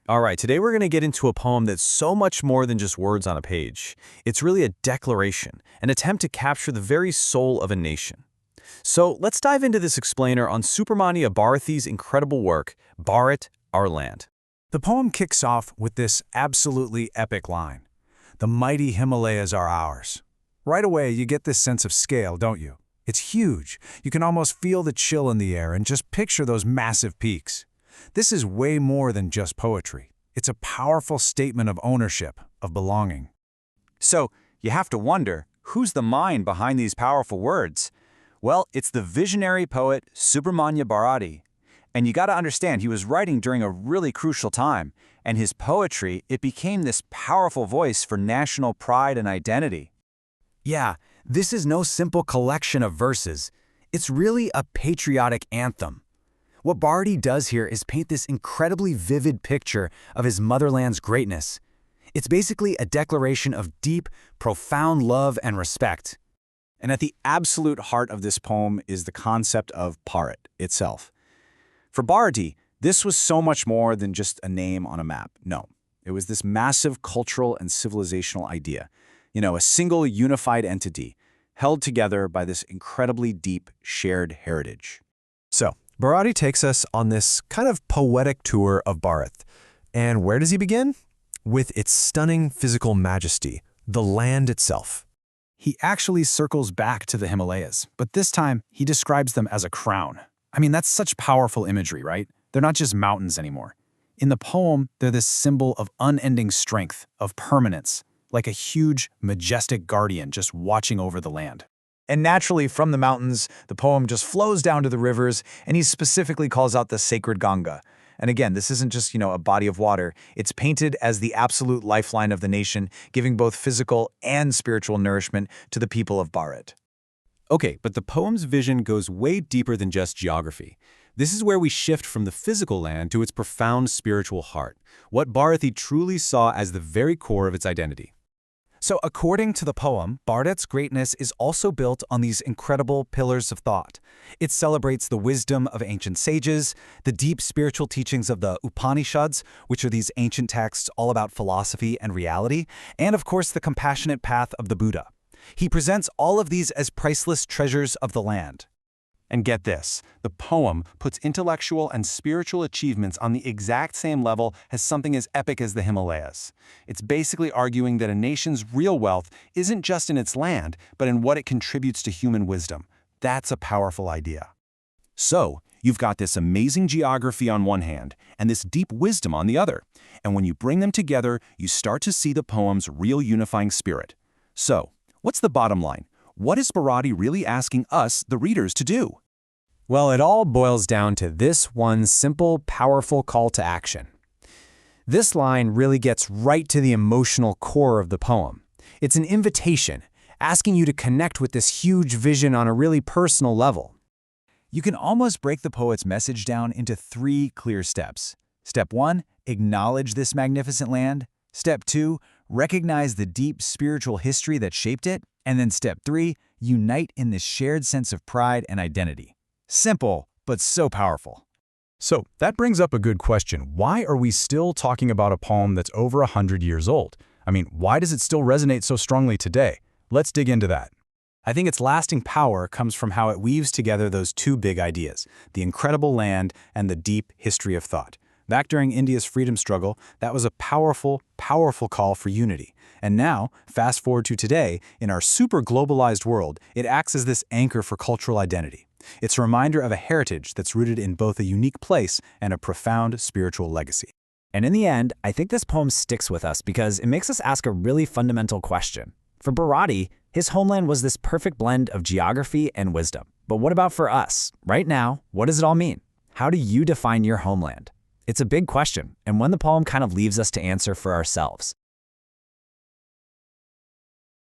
All right, today we're going to get into a poem that's so much more than just words on a page. It's really a declaration, an attempt to capture the very soul of a nation. So let's dive into this explainer on Subramania Bharathi's incredible work, Bharat, Our Land. The poem kicks off with this absolutely epic line: "The mighty Himalayas are ours." Right away, you get this sense of scale, don't you? It's huge. You can almost feel the chill in the air and just picture those massive peaks. This is way more than just poetry. It's a powerful statement of ownership, of belonging. So, you have to wonder, who's the mind behind these powerful words? Well, it's the visionary poet Subramania Bharati. And you gotta understand, he was writing during a really crucial time, and his poetry, it became this powerful voice for national pride and identity. Yeah, this is no simple collection of verses. It's really a patriotic anthem. What Bharati does here is paint this incredibly vivid picture of his motherland's greatness. It's basically a declaration of deep, profound love and respect. And at the absolute heart of this poem is the concept of Bharat itself. For Bharati, this was so much more than just a name on a map. No, it was this massive cultural and civilizational idea. A single unified entity held together by this incredibly deep shared heritage. So, Bharati takes us on this kind of poetic tour of Bharat. And where does he begin? With its stunning physical majesty, the land itself. He actually circles back to the Himalayas, but this time he describes them as a crown. I mean, that's such powerful imagery, right? They're not just mountains anymore. In the poem, they're this symbol of unending strength, of permanence, like a huge, majestic guardian just watching over the land. And naturally, from the mountains, the poem just flows down to the rivers, and he specifically calls out the sacred Ganga. And again, this isn't just, a body of water. It's painted as the absolute lifeline of the nation, giving both physical and spiritual nourishment to the people of Bharat. Okay, but the poem's vision goes way deeper than just geography. This is where we shift from the physical land to its profound spiritual heart, what Bharathi truly saw as the very core of its identity. So according to the poem, Bharat's greatness is also built on these incredible pillars of thought. It celebrates the wisdom of ancient sages, the deep spiritual teachings of the Upanishads, which are these ancient texts all about philosophy and reality, and of course the compassionate path of the Buddha. He presents all of these as priceless treasures of the land. And get this, the poem puts intellectual and spiritual achievements on the exact same level as something as epic as the Himalayas. It's basically arguing that a nation's real wealth isn't just in its land, but in what it contributes to human wisdom. That's a powerful idea. So, you've got this amazing geography on one hand, and this deep wisdom on the other. And when you bring them together, you start to see the poem's real unifying spirit. So, what's the bottom line? What is Bharati really asking us, the readers, to do? Well, it all boils down to this one simple, powerful call to action. This line really gets right to the emotional core of the poem. It's an invitation, asking you to connect with this huge vision on a really personal level. You can almost break the poet's message down into 3 clear steps. Step 1, acknowledge this magnificent land. Step 2, recognize the deep spiritual history that shaped it. And then step 3, unite in this shared sense of pride and identity. Simple, but so powerful. So that brings up a good question. Why are we still talking about a poem that's over 100 years old? I mean, why does it still resonate so strongly today? Let's dig into that. I think its lasting power comes from how it weaves together those 2 big ideas, the incredible land and the deep history of thought. Back during India's freedom struggle, that was a powerful, powerful call for unity. And now, fast forward to today, in our super globalized world, it acts as this anchor for cultural identity. It's a reminder of a heritage that's rooted in both a unique place and a profound spiritual legacy. And in the end, I think this poem sticks with us because it makes us ask a really fundamental question. For Bharati, his homeland was this perfect blend of geography and wisdom. But what about for us? Right now, what does it all mean? How do you define your homeland? It's a big question, and one the poem kind of leaves us to answer for ourselves.